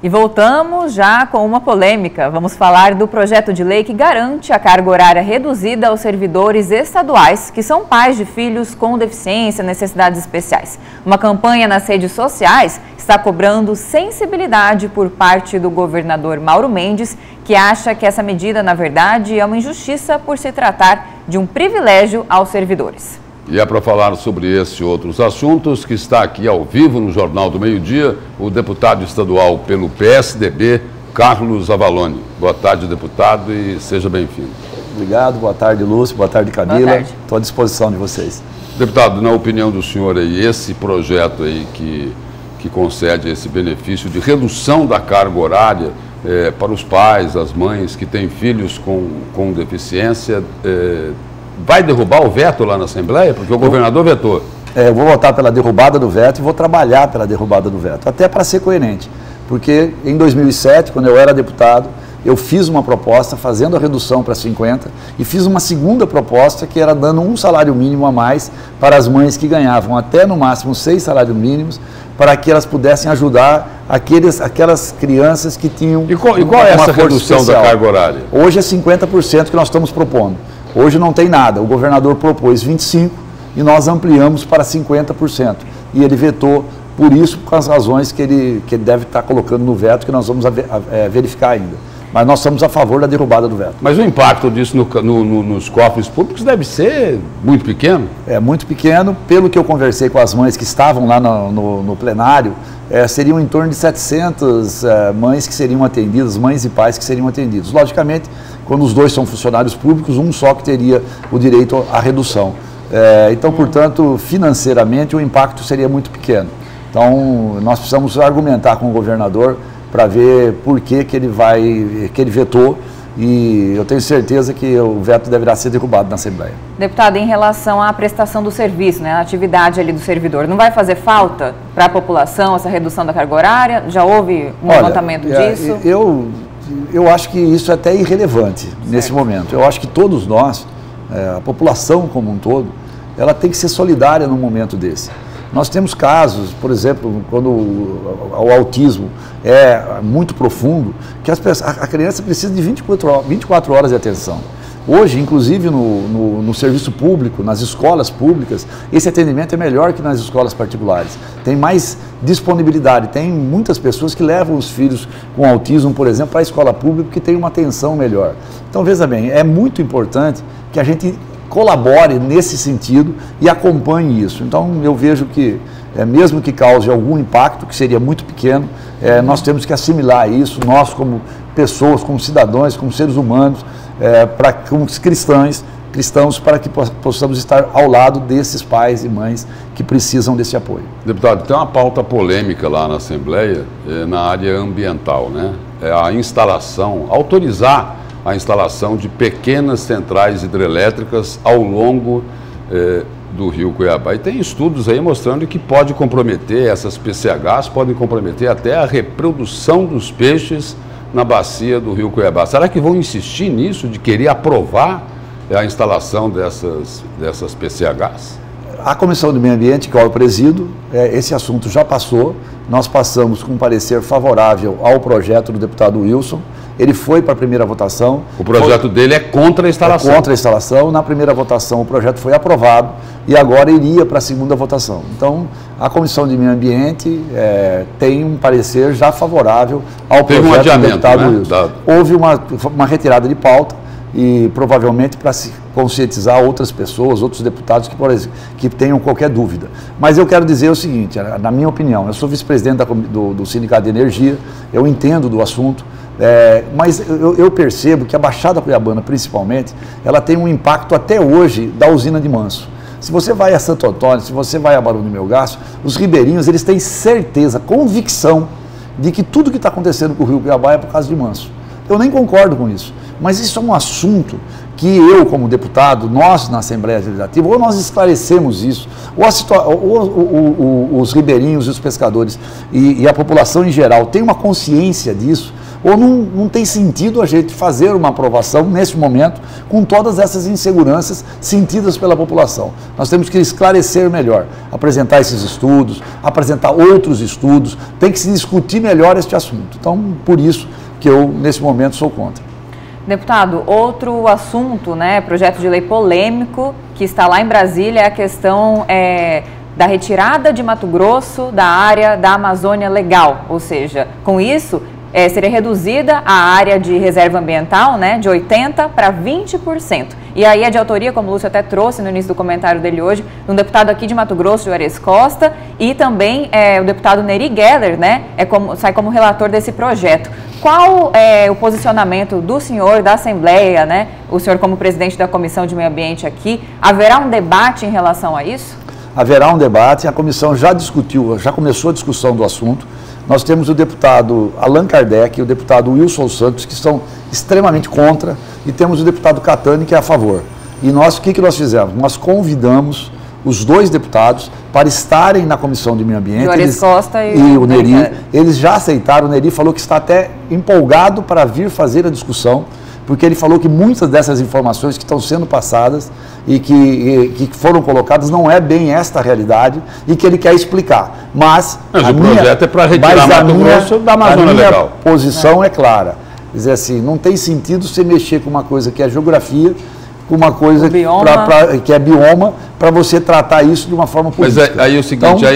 E voltamos já com uma polêmica. Vamos falar do projeto de lei que garante a carga horária reduzida aos servidores estaduais que são pais de filhos com deficiência, necessidades especiais. Uma campanha nas redes sociais está cobrando sensibilidade por parte do governador Mauro Mendes, que acha que essa medida, na verdade, é uma injustiça por se tratar de um privilégio aos servidores. E é para falar sobre esse e outros assuntos que está aqui ao vivo no Jornal do Meio-Dia, o deputado estadual pelo PSDB, Carlos Avalone. Boa tarde, deputado, e seja bem-vindo. Obrigado, boa tarde, Lúcio, boa tarde, Camila. Boa tarde. Estou à disposição de vocês. Deputado, na opinião do senhor aí, esse projeto aí que concede esse benefício de redução da carga horária para os pais, as mães que têm filhos com deficiência, vai derrubar o veto lá na Assembleia? Porque o governador vetou. Eu vou votar pela derrubada do veto e vou trabalhar pela derrubada do veto, até para ser coerente. Porque em 2007, quando eu era deputado, eu fiz uma proposta fazendo a redução para 50 e fiz uma segunda proposta que era dando um salário mínimo a mais para as mães que ganhavam até no máximo 6 salários mínimos, para que elas pudessem ajudar aquelas crianças que tinham E qual é essa redução da carga horária? Hoje é 50% que nós estamos propondo. Hoje não tem nada. O governador propôs 25% e nós ampliamos para 50%. E ele vetou por isso, com as razões que ele deve estar colocando no veto, que nós vamos verificar ainda. Mas nós estamos a favor da derrubada do veto. Mas o impacto disso nos cofres públicos deve ser muito pequeno? É muito pequeno. Pelo que eu conversei com as mães que estavam lá no plenário, seriam em torno de 700 mães que seriam atendidas, mães e pais que seriam atendidos. Logicamente, quando os dois são funcionários públicos, um só que teria o direito à redução. Então, portanto, financeiramente o impacto seria muito pequeno. Então, nós precisamos argumentar com o governador para ver por que ele vetou, e eu tenho certeza que o veto deverá ser derrubado na Assembleia. Deputado, em relação à prestação do serviço, a atividade ali do servidor, não vai fazer falta para a população essa redução da carga horária? Já houve um levantamento disso? Eu acho que isso é até irrelevante nesse momento. Eu acho que todos nós, a população como um todo, ela tem que ser solidária num momento desse. Nós temos casos, por exemplo, quando o autismo é muito profundo, que a criança precisa de 24 horas de atenção. Hoje, inclusive no serviço público, nas escolas públicas, esse atendimento é melhor que nas escolas particulares. Tem mais disponibilidade, tem muitas pessoas que levam os filhos com autismo, por exemplo, para a escola pública, porque tem uma atenção melhor. Então, veja bem, é muito importante que a gente colabore nesse sentido e acompanhe isso. Então, eu vejo que, mesmo que cause algum impacto, que seria muito pequeno, nós temos que assimilar isso, nós como pessoas, como cidadãos, como seres humanos, como cristãos, para que possamos estar ao lado desses pais e mães que precisam desse apoio. Deputado, tem uma pauta polêmica lá na Assembleia, na área ambiental, né? É a instalação, autorizar a instalação de pequenas centrais hidrelétricas ao longo do rio Cuiabá. E tem estudos aí mostrando que pode comprometer, essas PCHs podem comprometer até a reprodução dos peixes na bacia do rio Cuiabá. Será que vão insistir nisso, de querer aprovar a instalação dessas PCHs? A Comissão do Meio Ambiente, que eu presido, esse assunto já passou. Nós passamos com um parecer favorável ao projeto do deputado Wilson. Ele foi para a primeira votação. O projeto dele é contra a instalação. É contra a instalação. Na primeira votação o projeto foi aprovado e agora iria para a segunda votação. Então, a Comissão de Meio Ambiente tem um parecer já favorável ao projeto do deputado Wilson. Houve uma retirada de pauta e provavelmente para se conscientizar outras pessoas, outros deputados que tenham qualquer dúvida. Mas eu quero dizer o seguinte, na minha opinião, eu sou vice-presidente do Sindicato de Energia, eu entendo do assunto, mas eu percebo que a Baixada Cuiabana, principalmente, ela tem um impacto até hoje da usina de Manso. Se você vai a Santo Antônio, se você vai a Barão do Melgaço, os ribeirinhos, eles têm certeza, convicção, de que tudo que está acontecendo com o Rio Cuiabá é por causa de Manso. Eu nem concordo com isso, mas isso é um assunto que eu, como deputado, nós na Assembleia Legislativa, ou nós esclarecemos isso, ou os ribeirinhos e os pescadores e a população em geral tem uma consciência disso, ou não tem sentido a gente fazer uma aprovação nesse momento com todas essas inseguranças sentidas pela população. Nós temos que esclarecer melhor, apresentar esses estudos, apresentar outros estudos, tem que se discutir melhor este assunto. Então, por isso que eu, nesse momento, sou contra. Deputado, outro assunto, né, projeto de lei polêmico que está lá em Brasília é a questão da retirada de Mato Grosso da área da Amazônia Legal, ou seja, com isso seria reduzida a área de reserva ambiental, né, de 80% para 20%. E aí é de autoria, como o Lúcio até trouxe no início do comentário dele hoje, de um deputado aqui de Mato Grosso, Juarez Costa, e também o deputado Neri Geller, né, sai como relator desse projeto. Qual é o posicionamento do senhor, da Assembleia, né, o senhor como presidente da Comissão de Meio Ambiente aqui, haverá um debate em relação a isso? Haverá um debate, a comissão já discutiu, já começou a discussão do assunto. Nós temos o deputado Allan Kardec e o deputado Wilson Santos, que estão extremamente contra, e temos o deputado Catani, que é a favor. E nós, o que nós fizemos? Nós convidamos os dois deputados para estarem na Comissão de Meio Ambiente. Juarez Costa e o Neri. Eles já aceitaram, o Neri falou que está até empolgado para vir fazer a discussão, porque ele falou que muitas dessas informações que estão sendo passadas e que foram colocadas não é bem esta realidade e que ele quer explicar. Mas o projeto é para retirar Mato Grosso da Amazônia Legal. A posição é clara. Quer dizer assim, não tem sentido você mexer com uma coisa que é geografia, com uma coisa que é bioma, para você tratar isso de uma forma política. Mas aí é o seguinte,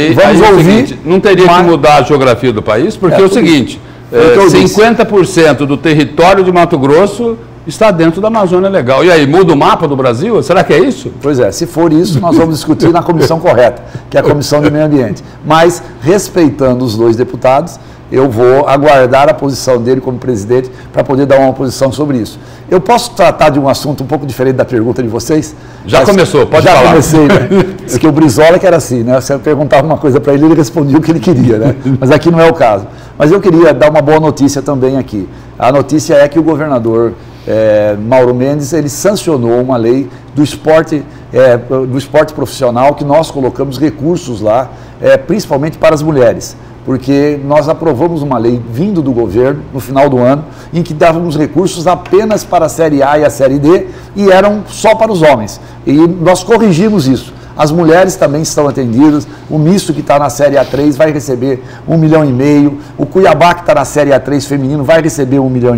então, não teria que mudar a geografia do país? Porque é o seguinte, 50% do território de Mato Grosso está dentro da Amazônia Legal. E aí, muda o mapa do Brasil? Será que é isso? Pois é, se for isso, nós vamos discutir na comissão correta, que é a Comissão de Meio Ambiente. Mas, respeitando os dois deputados, eu vou aguardar a posição dele como presidente para poder dar uma posição sobre isso. Eu posso tratar de um assunto um pouco diferente da pergunta de vocês? Já começou, pode falar. Já comecei, né? Diz que o Brizola que era assim, né? Você perguntava uma coisa para ele, ele respondia o que ele queria, né? Mas aqui não é o caso. Mas eu queria dar uma boa notícia também aqui. A notícia é que o governador Mauro Mendes, ele sancionou uma lei do esporte profissional, que nós colocamos recursos lá, principalmente para as mulheres. Porque nós aprovamos uma lei vindo do governo no final do ano, em que dávamos recursos apenas para a Série A e a Série D e eram só para os homens. E nós corrigimos isso. As mulheres também estão atendidas, o misto que está na Série A3 vai receber 1,5 milhão, o Cuiabá que está na Série A3 feminino vai receber 1,5 milhão,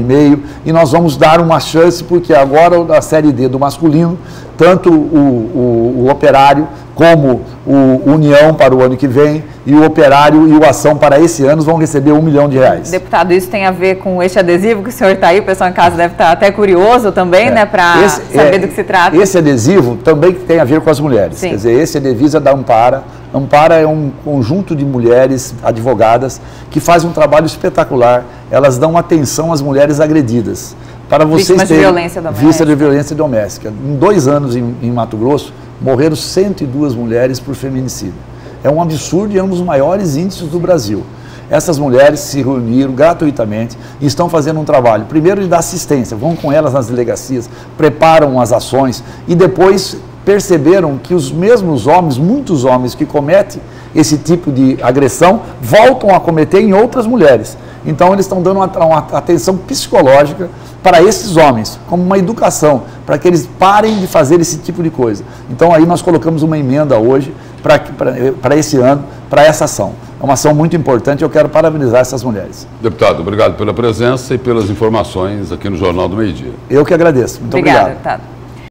e nós vamos dar uma chance, porque agora a Série D do masculino, tanto o Operário como o União para o ano que vem, e o Operário e o Ação para esse ano vão receber R$1 milhão. Deputado, isso tem a ver com este adesivo que o senhor está aí, o pessoal em casa deve estar até curioso também, né, para saber do que se trata. Esse adesivo também tem a ver com as mulheres. Sim. Quer dizer, esse adesivo é da Ampara. Ampara é um conjunto de mulheres advogadas que faz um trabalho espetacular. Elas dão atenção às mulheres agredidas. Para vocês vítimas de violência doméstica. Vista de violência doméstica. Em 2 anos em Mato Grosso, morreram 102 mulheres por feminicídio. É um absurdo e é um dos maiores índices do Brasil. Essas mulheres se reuniram gratuitamente e estão fazendo um trabalho, primeiro de dar assistência, vão com elas nas delegacias, preparam as ações e depois perceberam que os mesmos homens, muitos homens que cometem esse tipo de agressão, voltam a cometer em outras mulheres. Então eles estão dando uma atenção psicológica para esses homens, como uma educação, para que eles parem de fazer esse tipo de coisa. Então aí nós colocamos uma emenda hoje para esse ano, para essa ação. É uma ação muito importante e eu quero parabenizar essas mulheres. Deputado, obrigado pela presença e pelas informações aqui no Jornal do Meio Dia. Eu que agradeço. Muito obrigado. Deputado.